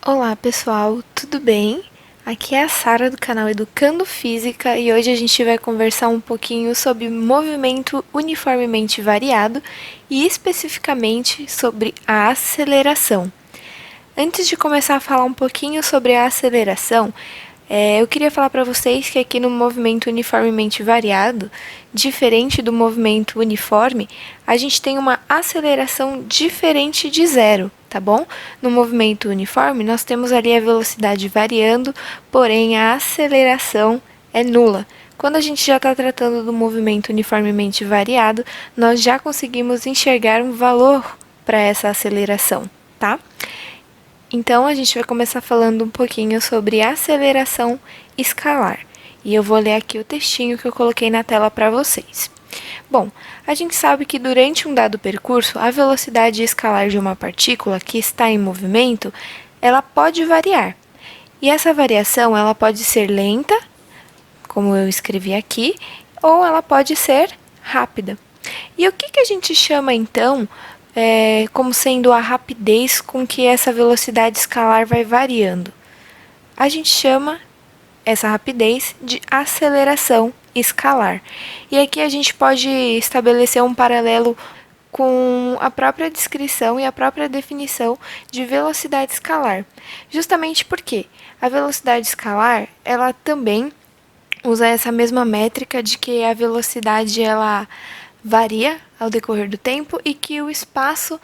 Olá pessoal, tudo bem? Aqui é a Sara do canal Educando Física e hoje a gente vai conversar um pouquinho sobre movimento uniformemente variado e especificamente sobre a aceleração. Antes de começar a falar um pouquinho sobre a aceleração, eu queria falar para vocês que aqui no movimento uniformemente variado, diferente do movimento uniforme, a gente tem uma aceleração diferente de zero, tá bom? No movimento uniforme, nós temos ali a velocidade variando, porém a aceleração é nula. Quando a gente já está tratando do movimento uniformemente variado, nós já conseguimos enxergar um valor para essa aceleração, tá? Então, a gente vai começar falando um pouquinho sobre aceleração escalar. E eu vou ler aqui o textinho que eu coloquei na tela para vocês. Bom, a gente sabe que durante um dado percurso, a velocidade escalar de uma partícula que está em movimento, ela pode variar. E essa variação, ela pode ser lenta, como eu escrevi aqui, ou ela pode ser rápida. E o que a gente chama, então, como sendo a rapidez com que essa velocidade escalar vai variando? A gente chama essa rapidez de aceleração escalar. E aqui a gente pode estabelecer um paralelo com a própria descrição e a própria definição de velocidade escalar. Justamente porque a velocidade escalar, ela também usa essa mesma métrica de que a velocidade ela varia ao decorrer do tempo e que o espaço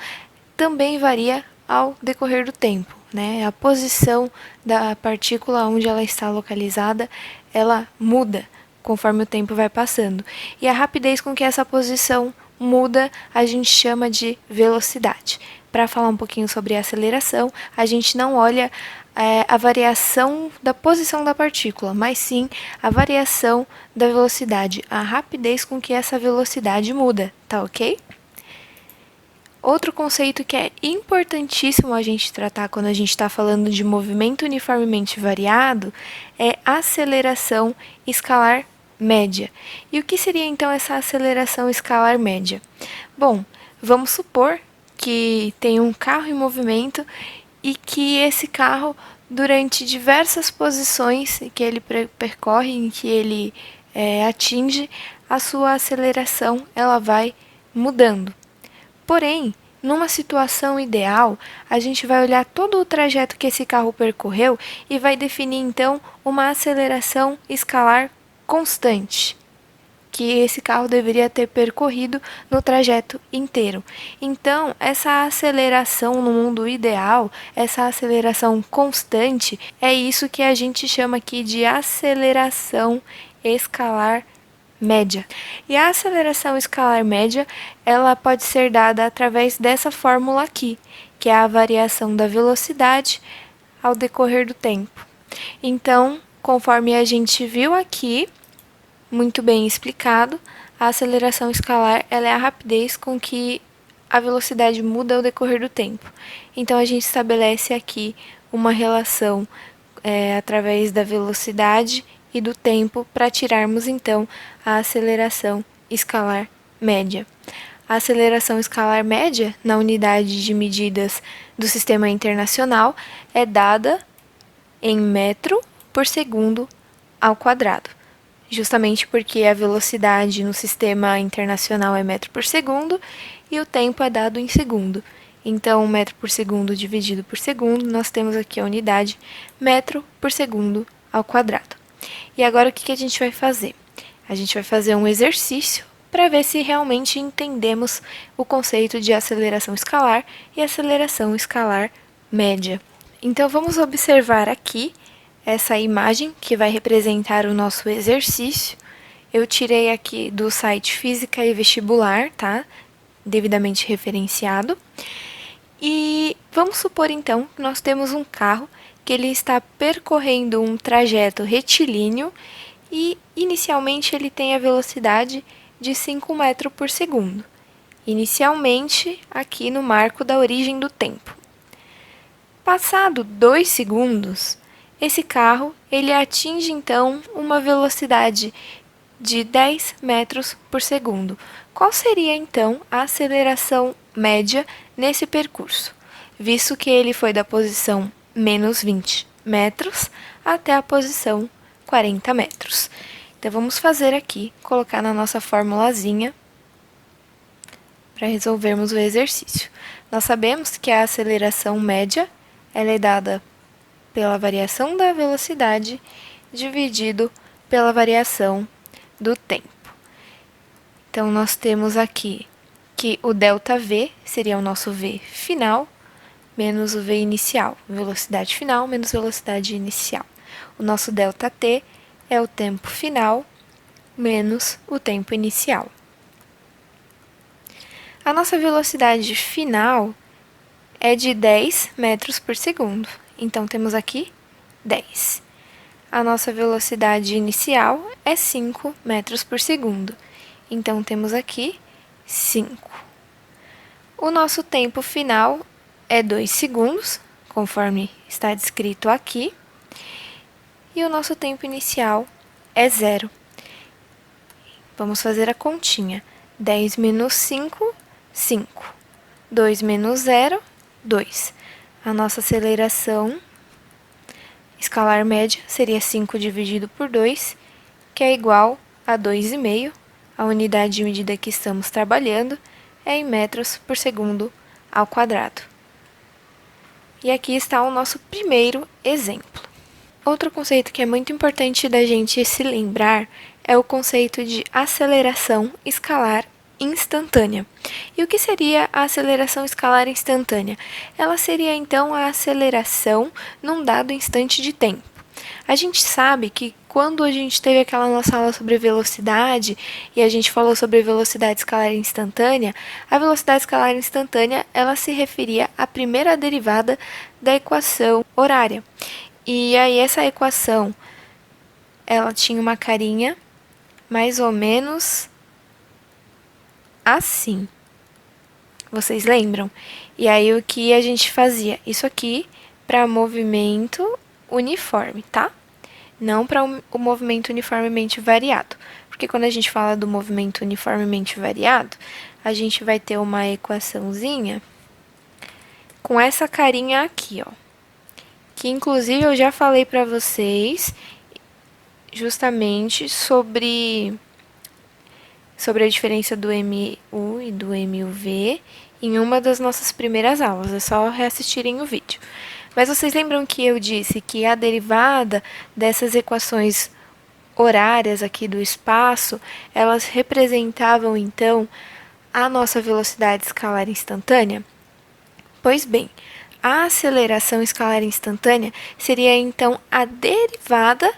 também varia ao decorrer do tempo, né? A posição da partícula onde ela está localizada, ela muda conforme o tempo vai passando. E a rapidez com que essa posição muda, a gente chama de velocidade. Para falar um pouquinho sobre aceleração, a gente não olha a variação da posição da partícula, mas sim a variação da velocidade, a rapidez com que essa velocidade muda, tá ok? Outro conceito que é importantíssimo a gente tratar quando a gente está falando de movimento uniformemente variado é aceleração escalar média. E o que seria então essa aceleração escalar média? Bom, vamos supor que tem um carro em movimento e que esse carro, durante diversas posições que ele percorre, em que ele atinge, a sua aceleração ela vai mudando. Porém, numa situação ideal, a gente vai olhar todo o trajeto que esse carro percorreu e vai definir então uma aceleração escalar constante que esse carro deveria ter percorrido no trajeto inteiro. Então, essa aceleração no mundo ideal, essa aceleração constante, é isso que a gente chama aqui de aceleração escalar média. E a aceleração escalar média, ela pode ser dada através dessa fórmula aqui, que é a variação da velocidade ao decorrer do tempo. Então, conforme a gente viu aqui, muito bem explicado, a aceleração escalar ela é a rapidez com que a velocidade muda ao decorrer do tempo. Então, a gente estabelece aqui uma relação através da velocidade e do tempo para tirarmos, então, a aceleração escalar média. A aceleração escalar média, na unidade de medidas do Sistema Internacional, é dada em metro por segundo ao quadrado. Justamente porque a velocidade no Sistema Internacional é metro por segundo e o tempo é dado em segundo. Então, metro por segundo dividido por segundo, nós temos aqui a unidade metro por segundo ao quadrado. E agora o que a gente vai fazer? A gente vai fazer um exercício para ver se realmente entendemos o conceito de aceleração escalar e aceleração escalar média. Então, vamos observar aqui essa imagem que vai representar o nosso exercício. Eu tirei aqui do site Física e Vestibular, tá? Devidamente referenciado. E vamos supor então que nós temos um carro que ele está percorrendo um trajeto retilíneo e inicialmente ele tem a velocidade de 5 metros por segundo. Inicialmente aqui no marco da origem do tempo. Passado 2 segundos, esse carro ele atinge então uma velocidade de 10 metros por segundo. Qual seria então a aceleração média nesse percurso? Visto que ele foi da posição menos 20 metros até a posição 40 metros. Então, vamos fazer aqui, colocar na nossa formulazinha para resolvermos o exercício. Nós sabemos que a aceleração média ela é dada pela variação da velocidade dividido pela variação do tempo. Então, nós temos aqui que o ΔV seria o nosso V final menos o V inicial, velocidade final menos velocidade inicial. O nosso ΔT é o tempo final menos o tempo inicial. A nossa velocidade final é de 10 metros por segundo. Então, temos aqui 10. A nossa velocidade inicial é 5 metros por segundo. Então, temos aqui 5. O nosso tempo final é 2 segundos, conforme está descrito aqui. E o nosso tempo inicial é 0. Vamos fazer a continha. 10 menos 5, 5. 2 menos 0, 2. A nossa aceleração escalar média seria 5 dividido por 2, que é igual a 2,5. A unidade de medida que estamos trabalhando é em metros por segundo ao quadrado. E aqui está o nosso primeiro exemplo. Outro conceito que é muito importante da gente se lembrar é o conceito de aceleração escalar instantânea. E o que seria a aceleração escalar instantânea? Ela seria, então, a aceleração num dado instante de tempo. A gente sabe que quando a gente teve aquela nossa aula sobre velocidade e a gente falou sobre velocidade escalar instantânea, a velocidade escalar instantânea ela se referia à primeira derivada da equação horária. E aí essa equação ela tinha uma carinha mais ou menos assim. Vocês lembram? E aí o que a gente fazia? Isso aqui para movimento uniforme, tá? Não para o movimento uniformemente variado. Porque quando a gente fala do movimento uniformemente variado, a gente vai ter uma equaçãozinha com essa carinha aqui, ó. Que inclusive eu já falei para vocês justamente sobre a diferença do MU e do MUV em uma das nossas primeiras aulas. É só reassistirem o vídeo. Mas vocês lembram que eu disse que a derivada dessas equações horárias aqui do espaço, elas representavam, então, a nossa velocidade escalar instantânea? Pois bem, a aceleração escalar instantânea seria, então, a derivada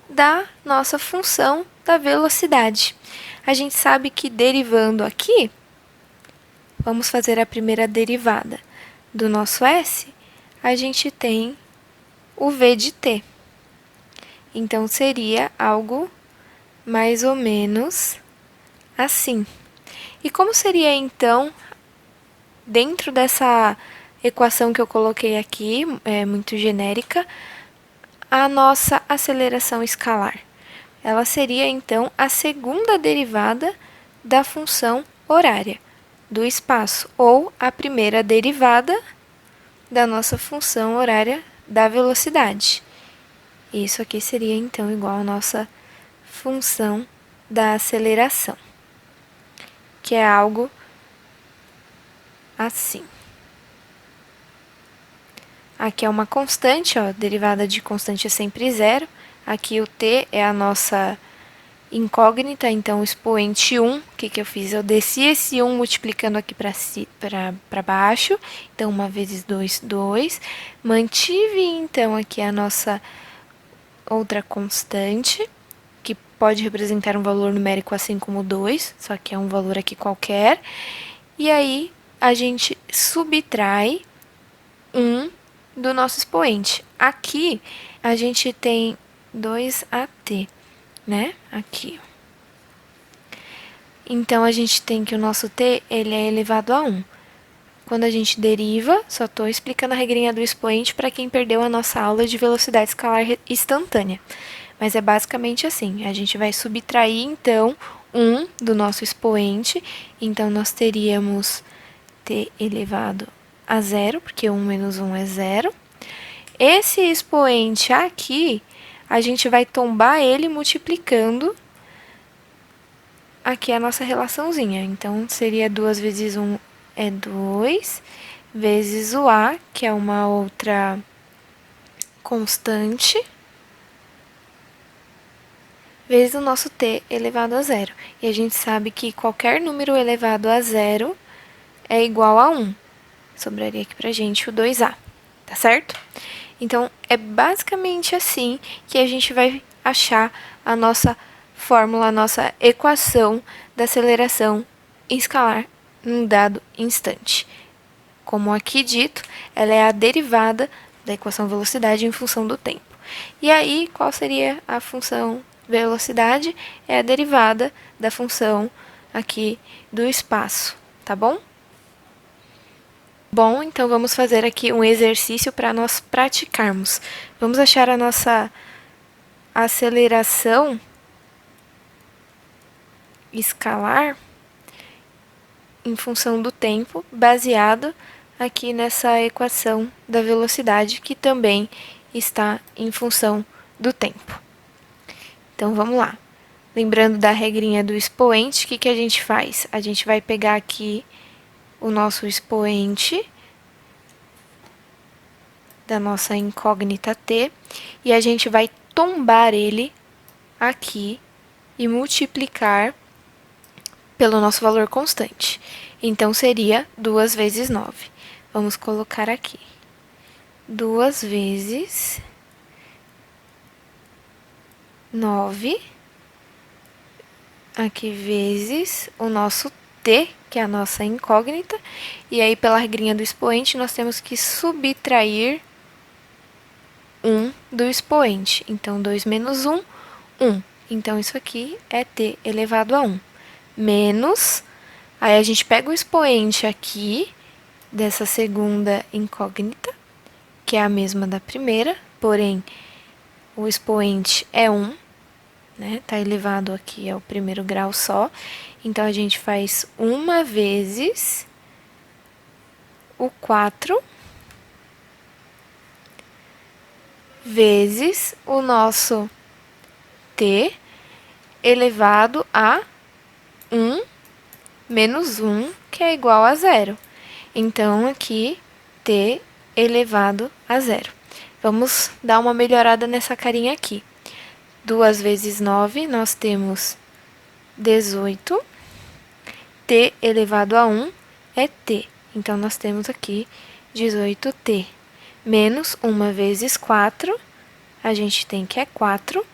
da nossa função da velocidade. A gente sabe que derivando aqui, vamos fazer a primeira derivada do nosso S, a gente tem o V de t. Então, seria algo mais ou menos assim. E como seria, então, dentro dessa equação que eu coloquei aqui, muito genérica, a nossa aceleração escalar? Ela seria, então, a segunda derivada da função horária do espaço, ou a primeira derivada da nossa função horária da velocidade. Isso aqui seria, então, igual a nossa função da aceleração, que é algo assim. Aqui é uma constante, ó, derivada de constante é sempre zero. Aqui o t é a nossa incógnita, então o expoente 1, o que eu fiz? Eu desci esse 1 multiplicando aqui para baixo, então 1 vezes 2, 2. Mantive, então, aqui a nossa outra constante, que pode representar um valor numérico assim como 2, só que é um valor aqui qualquer. E aí, a gente subtrai 1 do nosso expoente. Aqui, a gente tem 2AT, né? Aqui. Então, a gente tem que o nosso t, ele é elevado a 1. Quando a gente deriva, só estou explicando a regrinha do expoente para quem perdeu a nossa aula de velocidade escalar instantânea. Mas é basicamente assim, a gente vai subtrair, então, 1 do nosso expoente. Então, nós teríamos t elevado a 0, porque 1 menos 1 é 0. Esse expoente aqui, a gente vai tombar ele multiplicando aqui a nossa relaçãozinha. Então, seria 2 vezes 1 é 2, vezes o A, que é uma outra constante, vezes o nosso t elevado a zero. E a gente sabe que qualquer número elevado a zero é igual a 1. Sobraria aqui pra gente o 2a, tá certo? Então, é basicamente assim que a gente vai achar a nossa fórmula, a nossa equação da aceleração escalar num dado instante. Como aqui dito, ela é a derivada da equação velocidade em função do tempo. E aí, qual seria a função velocidade? É a derivada da função aqui do espaço, tá bom? Bom, então vamos fazer aqui um exercício para nós praticarmos. Vamos achar a nossa aceleração escalar em função do tempo, baseado aqui nessa equação da velocidade, que também está em função do tempo. Então, vamos lá. Lembrando da regrinha do expoente, o que a gente faz? A gente vai pegar aqui o nosso expoente da nossa incógnita t, e a gente vai tombar ele aqui e multiplicar pelo nosso valor constante. Então, seria 2 vezes 9. Vamos colocar aqui. 2 vezes 9, aqui vezes o nosso t, que é a nossa incógnita, e aí pela regrinha do expoente nós temos que subtrair 1 do expoente. Então, 2 menos 1, 1. Então, isso aqui é t elevado a 1. Menos, aí a gente pega o expoente aqui, dessa segunda incógnita, que é a mesma da primeira, porém, o expoente é 1, né? Tá elevado aqui ao primeiro grau só. Então, a gente faz 1 vezes o 4 vezes o nosso t elevado a 1 menos 1, que é igual a 0. Então, aqui, t elevado a 0. Vamos dar uma melhorada nessa carinha aqui. 2 vezes 9, nós temos 18. T elevado a 1 é t. Então, nós temos aqui 18t. Menos 1 vezes 4, a gente tem que é 4.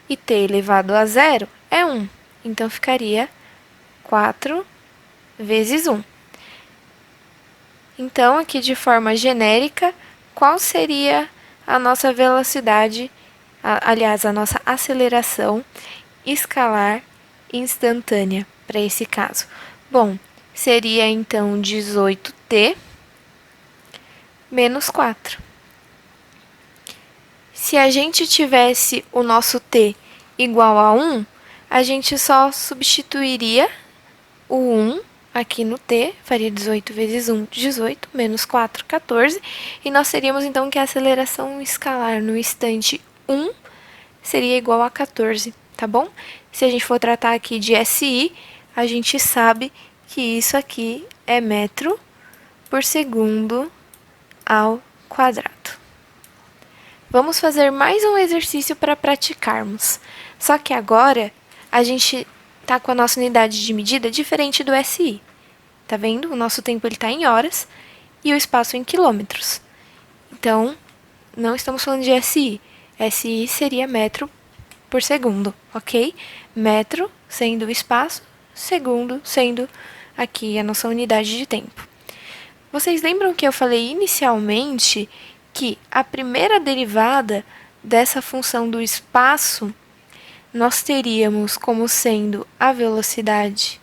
E t elevado a 0 é 1. Então, ficaria 4 vezes 1. Então, aqui de forma genérica, qual seria a nossa velocidade, aliás, a nossa aceleração escalar instantânea para esse caso? Bom, seria então 18t menos 4. Se a gente tivesse o nosso t igual a 1, a gente só substituiria o 1 aqui no t, faria 18 vezes 1, 18, menos 4, 14, e nós teríamos então que a aceleração escalar no instante 1 seria igual a 14, tá bom? Se a gente for tratar aqui de SI, a gente sabe que isso aqui é metro por segundo ao quadrado. Vamos fazer mais um exercício para praticarmos. Só que agora a gente tá com a nossa unidade de medida diferente do SI. Tá vendo? O nosso tempo está em horas e o espaço em quilômetros. Então, não estamos falando de SI. SI seria metro por segundo, ok? Metro sendo o espaço, segundo sendo aqui a nossa unidade de tempo. Vocês lembram que eu falei inicialmente que a primeira derivada dessa função do espaço nós teríamos como sendo a velocidade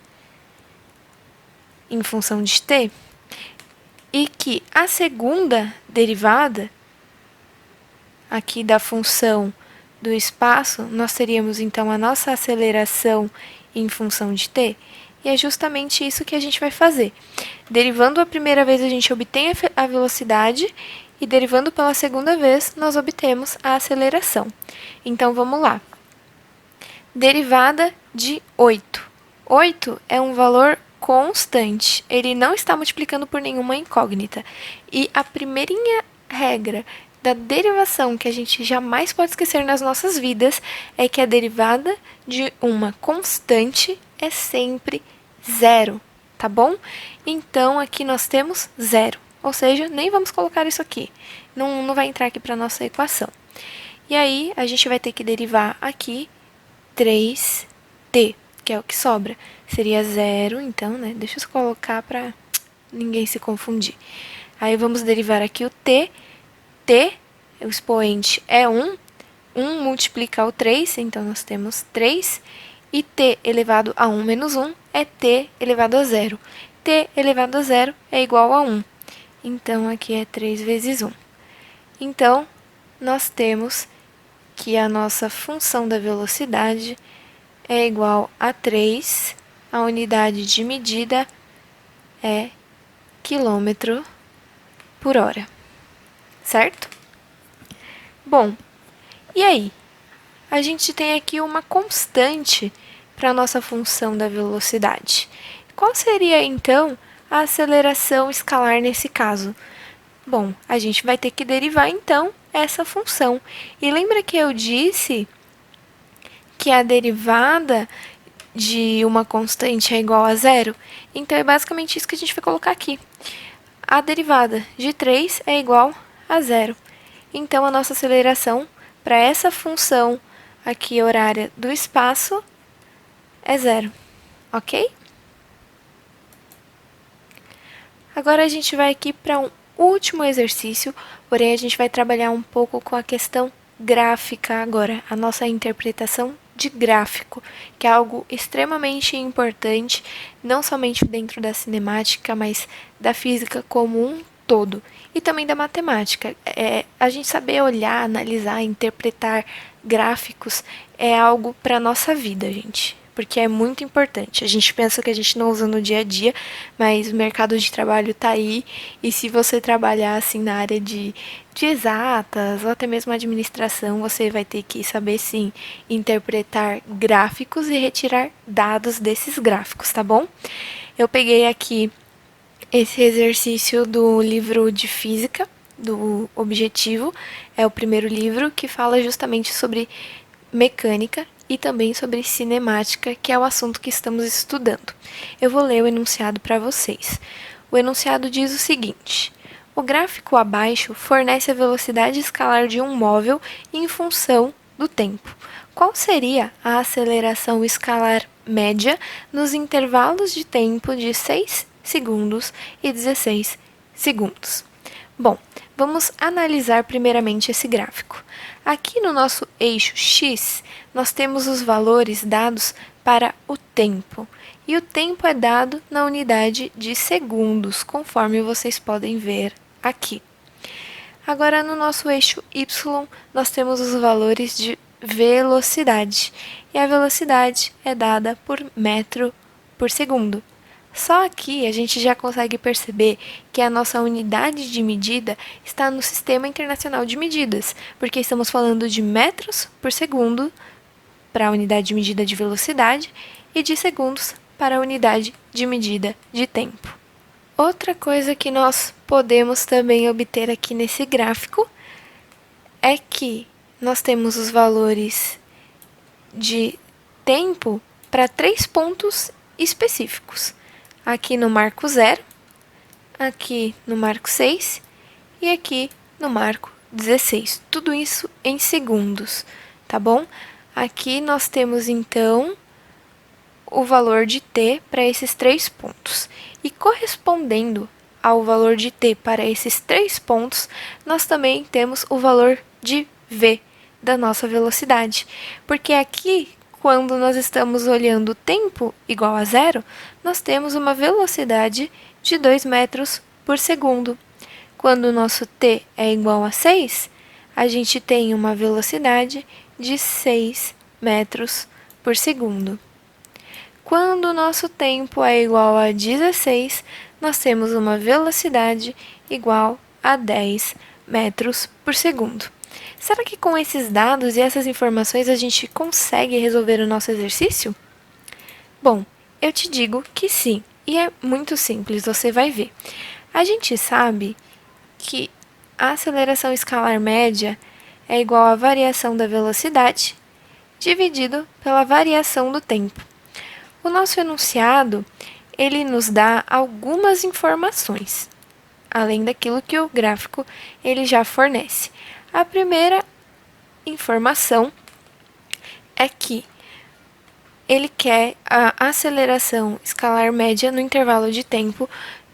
em função de t, e que a segunda derivada aqui da função do espaço, nós teríamos então a nossa aceleração em função de t, e é justamente isso que a gente vai fazer. Derivando a primeira vez, a gente obtém a velocidade, e derivando pela segunda vez, nós obtemos a aceleração. Então, vamos lá. Derivada de 8. 8 é um valor constante, ele não está multiplicando por nenhuma incógnita. E a primeirinha regra da derivação que a gente jamais pode esquecer nas nossas vidas é que a derivada de uma constante é sempre zero, tá bom? Então, aqui nós temos zero, ou seja, nem vamos colocar isso aqui, não vai entrar aqui para a nossa equação. E aí, a gente vai ter que derivar aqui 3t, que é o que sobra. Seria zero, então, né? Deixa eu colocar para ninguém se confundir. Aí, vamos derivar aqui o t. T, o expoente é 1. 1 multiplica o 3, então nós temos 3. E t elevado a 1 menos 1 é t elevado a 0. T elevado a 0 é igual a 1. Então, aqui é 3 vezes 1. Então, nós temos que a nossa função da velocidade é igual a 3, a unidade de medida é quilômetro por hora, certo? Bom, e aí? A gente tem aqui uma constante para a nossa função da velocidade. Qual seria, então, a aceleração escalar nesse caso? Bom, a gente vai ter que derivar, então, essa função. E lembra que eu disse que a derivada de uma constante é igual a zero? Então, é basicamente isso que a gente vai colocar aqui. A derivada de 3 é igual a zero. Então, a nossa aceleração para essa função aqui horária do espaço é zero, ok? Agora, a gente vai aqui para um último exercício, porém a gente vai trabalhar um pouco com a questão gráfica agora, a nossa interpretação de gráfico, que é algo extremamente importante, não somente dentro da cinemática, mas da física como um todo, e também da matemática. A gente saber olhar, analisar, interpretar gráficos é algo para a nossa vida, gente, porque é muito importante. A gente pensa que a gente não usa no dia a dia, mas o mercado de trabalho está aí, e se você trabalhar assim na área de exatas ou até mesmo administração, você vai ter que saber sim interpretar gráficos e retirar dados desses gráficos, tá bom? Eu peguei aqui esse exercício do livro de física, do Objetivo, é o primeiro livro que fala justamente sobre mecânica e também sobre cinemática, que é o assunto que estamos estudando. Eu vou ler o enunciado para vocês. O enunciado diz o seguinte: o gráfico abaixo fornece a velocidade escalar de um móvel em função do tempo. Qual seria a aceleração escalar média nos intervalos de tempo de 6 segundos e 16 segundos? Bom, vamos analisar primeiramente esse gráfico. Aqui no nosso eixo X, nós temos os valores dados para o tempo. E o tempo é dado na unidade de segundos, conforme vocês podem ver aqui. Agora, no nosso eixo Y, nós temos os valores de velocidade. E a velocidade é dada por metro por segundo. Só aqui a gente já consegue perceber que a nossa unidade de medida está no Sistema Internacional de Medidas, porque estamos falando de metros por segundo para a unidade de medida de velocidade e de segundos para a unidade de medida de tempo. Outra coisa que nós podemos também obter aqui nesse gráfico é que nós temos os valores de tempo para 3 pontos específicos. Aqui no marco 0, aqui no marco 6 e aqui no marco 16. Tudo isso em segundos, tá bom? Aqui nós temos, então, o valor de t para esses 3 pontos. E correspondendo ao valor de t para esses 3 pontos, nós também temos o valor de v da nossa velocidade. Porque aqui, quando nós estamos olhando o tempo igual a zero, nós temos uma velocidade de 2 metros por segundo. Quando o nosso t é igual a 6, a gente tem uma velocidade de 6 metros por segundo. Quando o nosso tempo é igual a 16, nós temos uma velocidade igual a 10 metros por segundo. Será que com esses dados e essas informações a gente consegue resolver o nosso exercício? Bom, eu te digo que sim, e é muito simples, você vai ver. A gente sabe que a aceleração escalar média é igual à variação da velocidade dividido pela variação do tempo. O nosso enunciado, ele nos dá algumas informações, além daquilo que o gráfico ele já fornece. A primeira informação é que ele quer a aceleração escalar média no intervalo de tempo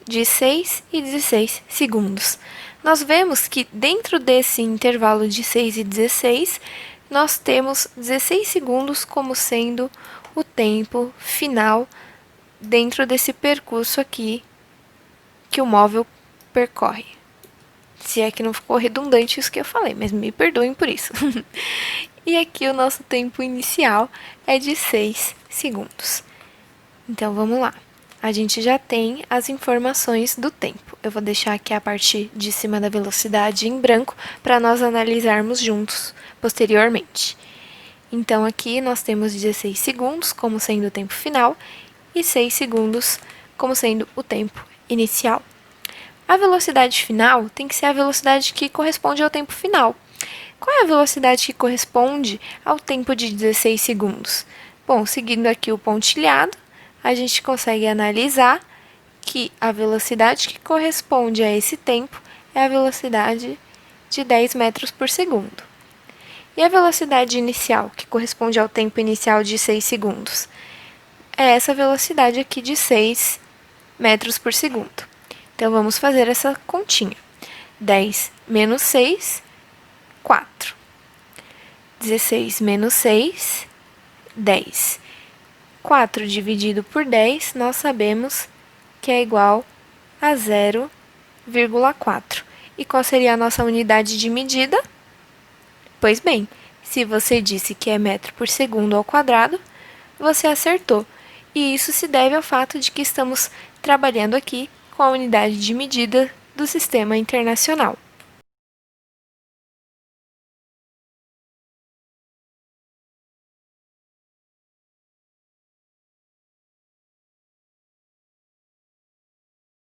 de 6 e 16 segundos. Nós vemos que dentro desse intervalo de 6 e 16, nós temos 16 segundos como sendo o tempo final dentro desse percurso aqui que o móvel percorre. Se é que não ficou redundante isso que eu falei, mas me perdoem por isso. E aqui o nosso tempo inicial é de 6 segundos. Então vamos lá. A gente já tem as informações do tempo. Eu vou deixar aqui a parte de cima da velocidade em branco para nós analisarmos juntos posteriormente. Então aqui nós temos 16 segundos como sendo o tempo final e 6 segundos como sendo o tempo inicial. A velocidade final tem que ser a velocidade que corresponde ao tempo final. Qual é a velocidade que corresponde ao tempo de 16 segundos? Bom, seguindo aqui o pontilhado, a gente consegue analisar que a velocidade que corresponde a esse tempo é a velocidade de 10 metros por segundo. E a velocidade inicial, que corresponde ao tempo inicial de 6 segundos? É essa velocidade aqui de 6 metros por segundo. Então, vamos fazer essa continha. 10 menos 6, 4. 16 menos 6, 10. 4 dividido por 10, nós sabemos que é igual a 0,4. E qual seria a nossa unidade de medida? Pois bem, se você disse que é metro por segundo ao quadrado, você acertou. E isso se deve ao fato de que estamos trabalhando aqui com a unidade de medida do Sistema Internacional.